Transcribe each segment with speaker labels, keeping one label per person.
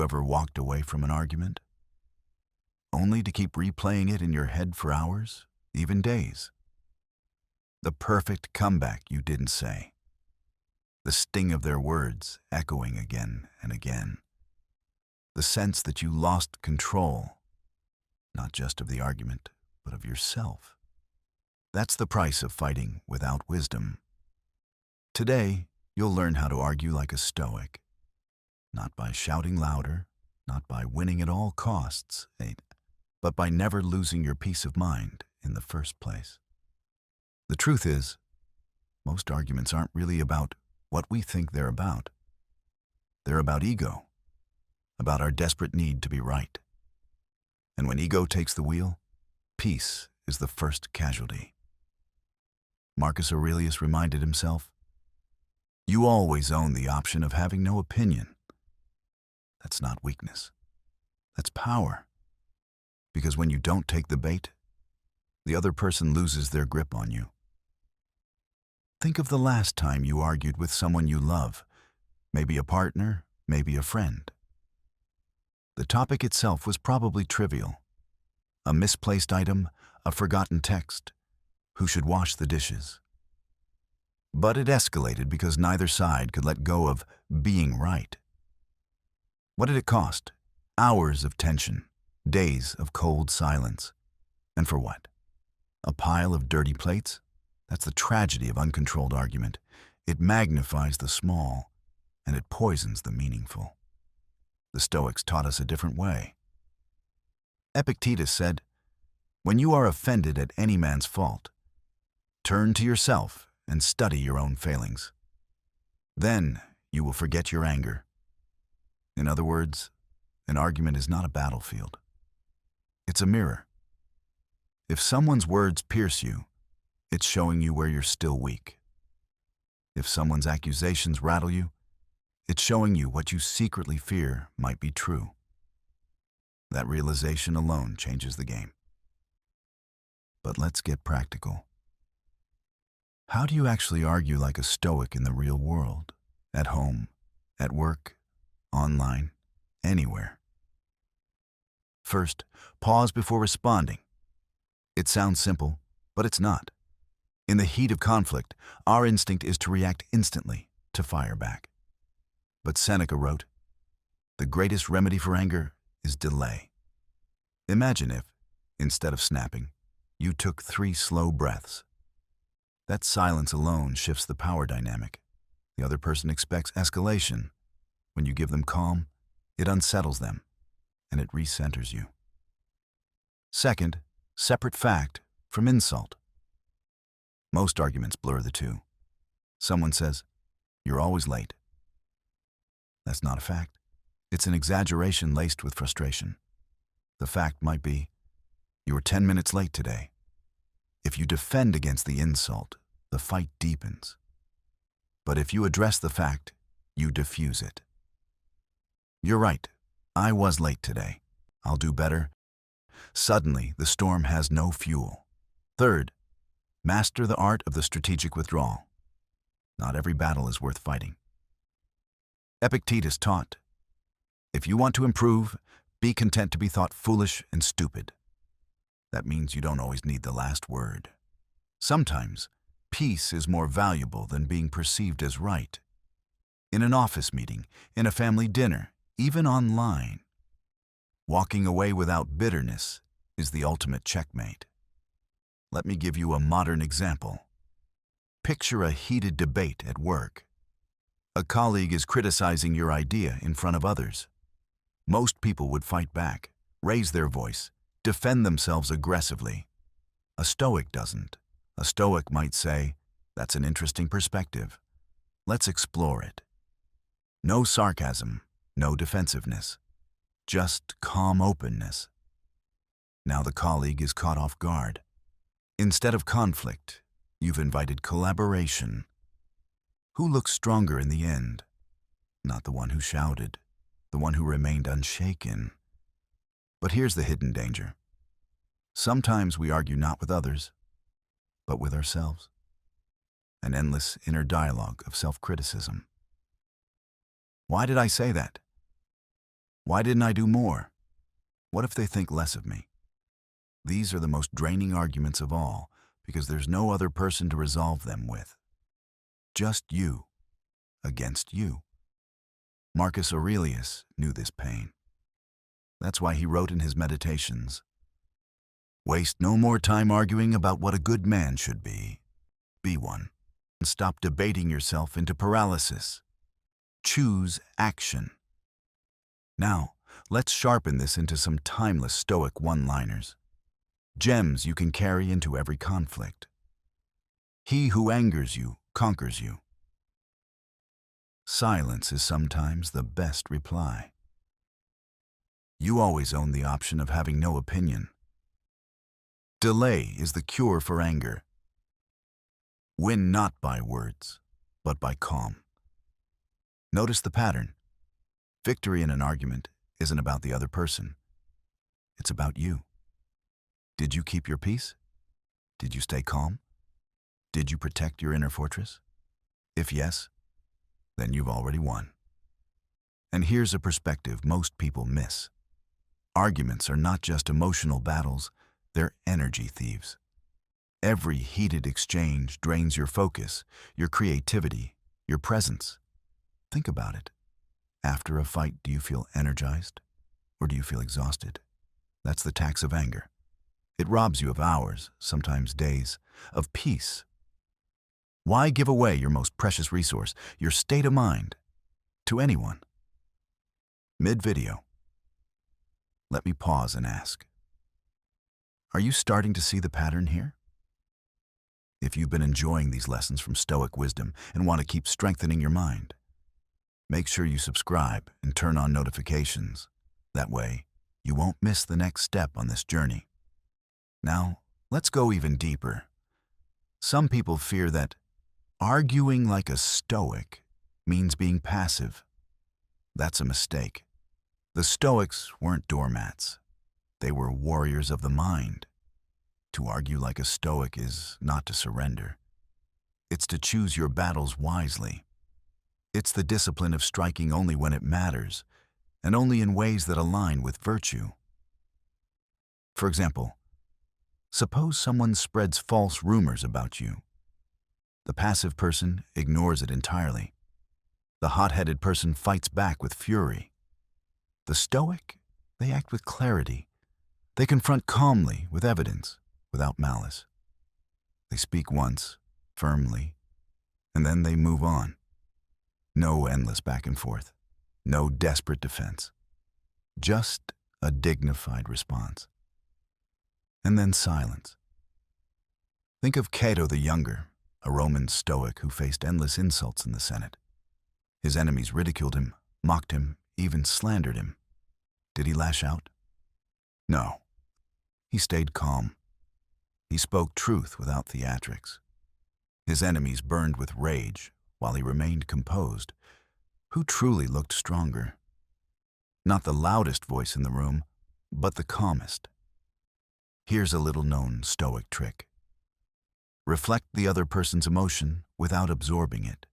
Speaker 1: you ever walked away from an argument, only to keep replaying it in your head for hours, even days? The perfect comeback you didn't say. The sting of their words echoing again and again. The sense that you lost control, not just of the argument, but of yourself. That's the price of fighting without wisdom. Today, you'll learn how to argue like a Stoic. Not by shouting louder, not by winning at all costs, but by never losing your peace of mind in the first place. The truth is, most arguments aren't really about what we think they're about. They're about ego, about our desperate need to be right. And when ego takes the wheel, peace is the first casualty. Marcus Aurelius reminded himself, "You always own the option of having no opinion." That's not weakness. That's power. Because when you don't take the bait, the other person loses their grip on you. Think of the last time you argued with someone you love, maybe a partner, maybe a friend. The topic itself was probably trivial. A misplaced item, a forgotten text, who should wash the dishes. But it escalated because neither side could let go of being right. What did it cost? Hours of tension, days of cold silence. And for what? A pile of dirty plates? That's the tragedy of uncontrolled argument. It magnifies the small, and it poisons the meaningful. The Stoics taught us a different way. Epictetus said, "When you are offended at any man's fault, turn to yourself and study your own failings. Then you will forget your anger." In other words, an argument is not a battlefield. It's a mirror. If someone's words pierce you, it's showing you where you're still weak. If someone's accusations rattle you, it's showing you what you secretly fear might be true. That realization alone changes the game. But let's get practical. How do you actually argue like a Stoic in the real world? At home, at work, online, anywhere? First, pause before responding. It sounds simple, but it's not. In the heat of conflict, our instinct is to react instantly, to fire back. But Seneca wrote, "The greatest remedy for anger is delay." Imagine if, instead of snapping, you took 3 slow breaths. That silence alone shifts the power dynamic. The other person expects escalation. When you give them calm, it unsettles them, and it recenters you. Second, separate fact from insult. Most arguments blur the two. Someone says, "You're always late." That's not a fact. It's an exaggeration laced with frustration. The fact might be, "You were 10 minutes late today." If you defend against the insult, the fight deepens. But if you address the fact, you diffuse it. "You're right. I was late today. I'll do better." Suddenly, the storm has no fuel. Third, master the art of the strategic withdrawal. Not every battle is worth fighting. Epictetus taught, "If you want to improve, be content to be thought foolish and stupid." That means you don't always need the last word. Sometimes, peace is more valuable than being perceived as right. In an office meeting, in a family dinner, even online. Walking away without bitterness is the ultimate checkmate. Let me give you a modern example. Picture a heated debate at work. A colleague is criticizing your idea in front of others. Most people would fight back, raise their voice, defend themselves aggressively. A Stoic doesn't. A Stoic might say, "That's an interesting perspective. Let's explore it." No sarcasm, no defensiveness, just calm openness. Now the colleague is caught off guard. Instead of conflict, you've invited collaboration. Who looks stronger in the end? Not the one who shouted, the one who remained unshaken. But here's the hidden danger. Sometimes we argue not with others, but with ourselves. An endless inner dialogue of self-criticism. Why did I say that? Why didn't I do more? What if they think less of me? These are the most draining arguments of all, because there's no other person to resolve them with. Just you against you. Marcus Aurelius knew this pain. That's why he wrote in his Meditations, "Waste no more time arguing about what a good man should be. Be one. And stop debating yourself into paralysis. Choose action." Now, let's sharpen this into some timeless Stoic one-liners. Gems you can carry into every conflict. He who angers you conquers you. Silence is sometimes the best reply. You always own the option of having no opinion. Delay is the cure for anger. Win not by words, but by calm. Notice the pattern. Victory in an argument isn't about the other person. It's about you. Did you keep your peace? Did you stay calm? Did you protect your inner fortress? If yes, then you've already won. And here's a perspective most people miss. Arguments are not just emotional battles, they're energy thieves. Every heated exchange drains your focus, your creativity, your presence. Think about it. After a fight, do you feel energized or do you feel exhausted? That's the tax of anger. It robs you of hours, sometimes days, of peace. Why give away your most precious resource, your state of mind, to anyone? Mid-video, let me pause and ask, are you starting to see the pattern here? If you've been enjoying these lessons from Stoic wisdom and want to keep strengthening your mind, make sure you subscribe and turn on notifications. That way, you won't miss the next step on this journey. Now, let's go even deeper. Some people fear that arguing like a Stoic means being passive. That's a mistake. The Stoics weren't doormats. They were warriors of the mind. To argue like a Stoic is not to surrender. It's to choose your battles wisely. It's the discipline of striking only when it matters, and only in ways that align with virtue. For example, suppose someone spreads false rumors about you. The passive person ignores it entirely. The hot-headed person fights back with fury. The Stoic, they act with clarity. They confront calmly with evidence, without malice. They speak once, firmly, and then they move on. No endless back and forth. No desperate defense. Just a dignified response. And then silence. Think of Cato the Younger, a Roman Stoic who faced endless insults in the Senate. His enemies ridiculed him, mocked him, even slandered him. Did he lash out? No. He stayed calm. He spoke truth without theatrics. His enemies burned with rage while he remained composed. Who truly looked stronger? Not the loudest voice in the room, but the calmest. Here's a little-known Stoic trick. Reflect the other person's emotion without absorbing it.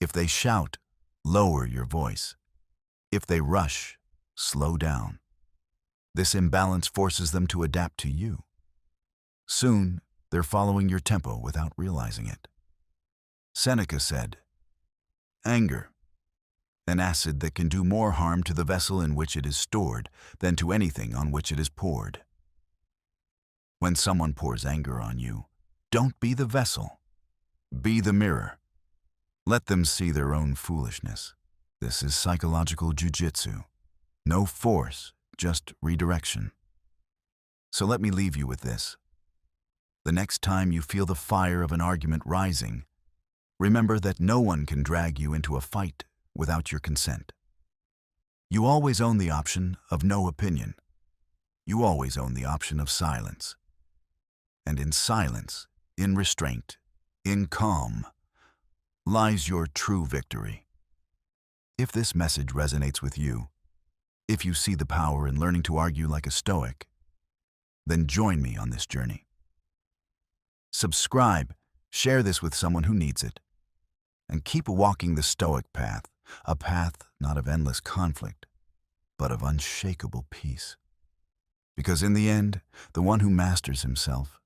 Speaker 1: If they shout, lower your voice. If they rush, slow down. This imbalance forces them to adapt to you. Soon, they're following your tempo without realizing it. Seneca said, "Anger, an acid that can do more harm to the vessel in which it is stored than to anything on which it is poured." When someone pours anger on you, don't be the vessel. Be the mirror. Let them see their own foolishness. This is psychological jujitsu. No force, just redirection. So let me leave you with this. The next time you feel the fire of an argument rising, remember that no one can drag you into a fight without your consent. You always own the option of no opinion. You always own the option of silence. And in silence, in restraint, in calm, lies your true victory. If this message resonates with you, if you see the power in learning to argue like a Stoic, then join me on this journey. Subscribe, share this with someone who needs it, and keep walking the Stoic path, a path not of endless conflict, but of unshakable peace. Because in the end, the one who masters himself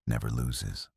Speaker 1: never loses.